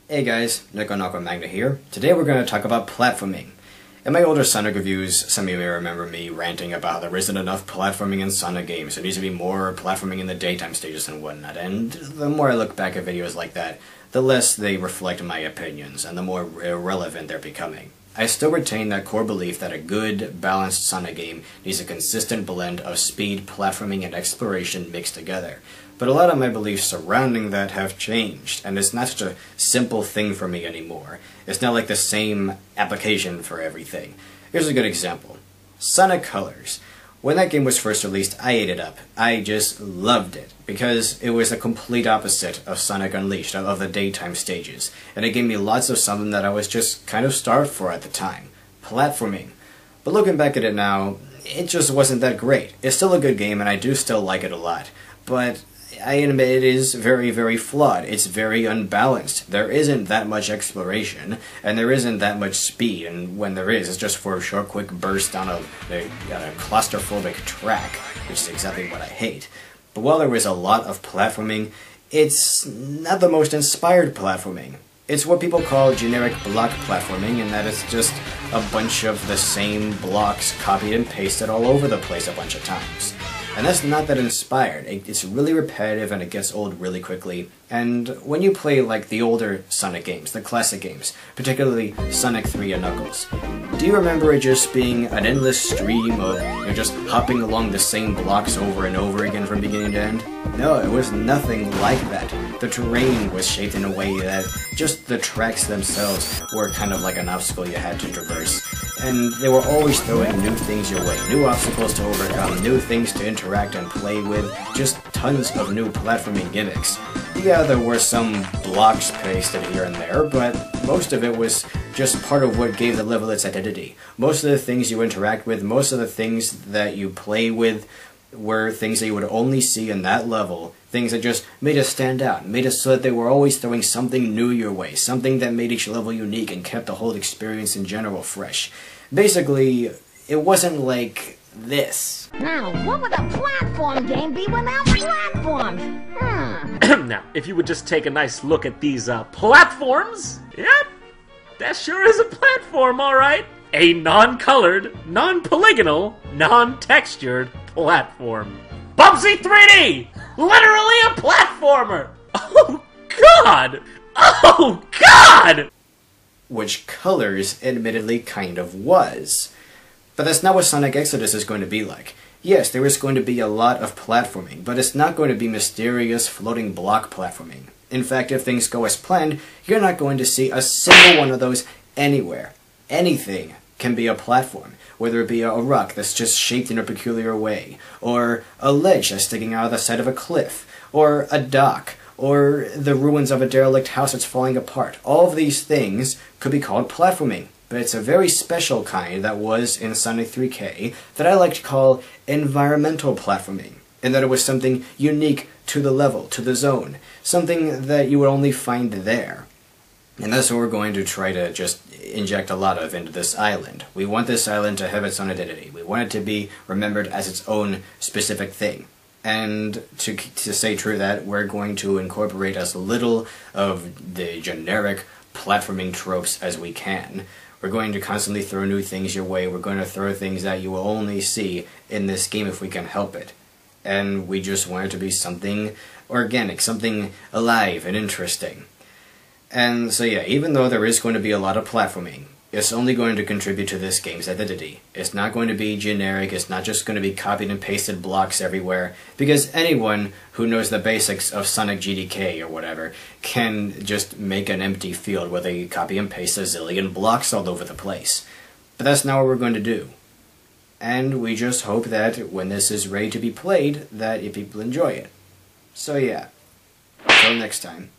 Hey guys, NickonAquaMagna here. Today we're going to talk about platforming. In my older Sonic reviews, some of you may remember me ranting about how there isn't enough platforming in Sonic games. There needs to be more platforming in the daytime stages and whatnot, and the more I look back at videos like that, the less they reflect my opinions, and the more irrelevant they're becoming. I still retain that core belief that a good, balanced Sonic game needs a consistent blend of speed, platforming, and exploration mixed together. But a lot of my beliefs surrounding that have changed, and it's not such a simple thing for me anymore. It's not like the same application for everything. Here's a good example. Sonic Colors. When that game was first released, I ate it up. I just loved it, because it was the complete opposite of Sonic Unleashed, of the daytime stages, and it gave me lots of something that I was just kind of starved for at the time. Platforming. But looking back at it now, it just wasn't that great. It's still a good game, and I do still like it a lot, but I admit it is very, very flawed. It's very unbalanced. There isn't that much exploration, and there isn't that much speed, and when there is, it's just for a short, quick burst down a claustrophobic track, which is exactly what I hate. But while there is a lot of platforming, it's not the most inspired platforming. It's what people call generic block platforming, in that it's just a bunch of the same blocks copied and pasted all over the place a bunch of times. And that's not that inspired. It's really repetitive and it gets old really quickly. And when you play like the older Sonic games, the classic games, particularly Sonic 3 and Knuckles, do you remember it just being an endless stream of just hopping along the same blocks over and over again from beginning to end? No, it was nothing like that. The terrain was shaped in a way that just the tracks themselves were kind of like an obstacle you had to traverse. And they were always throwing new things your way, new obstacles to overcome, new things to interact and play with, just tons of new platforming gimmicks. Yeah, there were some blocks pasted here and there, but most of it was just part of what gave the level its identity. Most of the things you interact with, most of the things that you play with, were things that you would only see in that level, things that just made it stand out, made it so that they were always throwing something new your way, something that made each level unique and kept the whole experience in general fresh. Basically, it wasn't like this. Now, what would a platform game be without platforms? Now, if you would just take a nice look at these platforms, yep, that sure is a platform, alright. A non-colored, non-polygonal, non-textured platform. Bubsy 3D! Literally a platformer! Oh god! Oh god! Which Colors admittedly kind of was. But that's not what Sonic Exodus is going to be like. Yes, there is going to be a lot of platforming, but it's not going to be mysterious floating block platforming. In fact, if things go as planned, you're not going to see a single one of those anywhere. Anything can be a platform, whether it be a rock that's just shaped in a peculiar way, or a ledge that's sticking out of the side of a cliff, or a dock, or the ruins of a derelict house that's falling apart. All of these things could be called platforming, but it's a very special kind that was in Sonic 3K that I like to call environmental platforming, in that it was something unique to the level, to the zone, something that you would only find there. And that's what we're going to try to just inject a lot of into this island. We want this island to have its own identity. We want it to be remembered as its own specific thing. And to say true that, we're going to incorporate as little of the generic platforming tropes as we can. We're going to constantly throw new things your way. We're going to throw things that you will only see in this game if we can help it. And we just want it to be something organic, something alive and interesting. And so yeah, even though there is going to be a lot of platforming, it's only going to contribute to this game's identity. It's not going to be generic, it's not just going to be copied and pasted blocks everywhere, because anyone who knows the basics of Sonic GDK or whatever can just make an empty field where they copy and paste a zillion blocks all over the place. But that's not what we're going to do. And we just hope that when this is ready to be played, that people enjoy it. So yeah, until next time.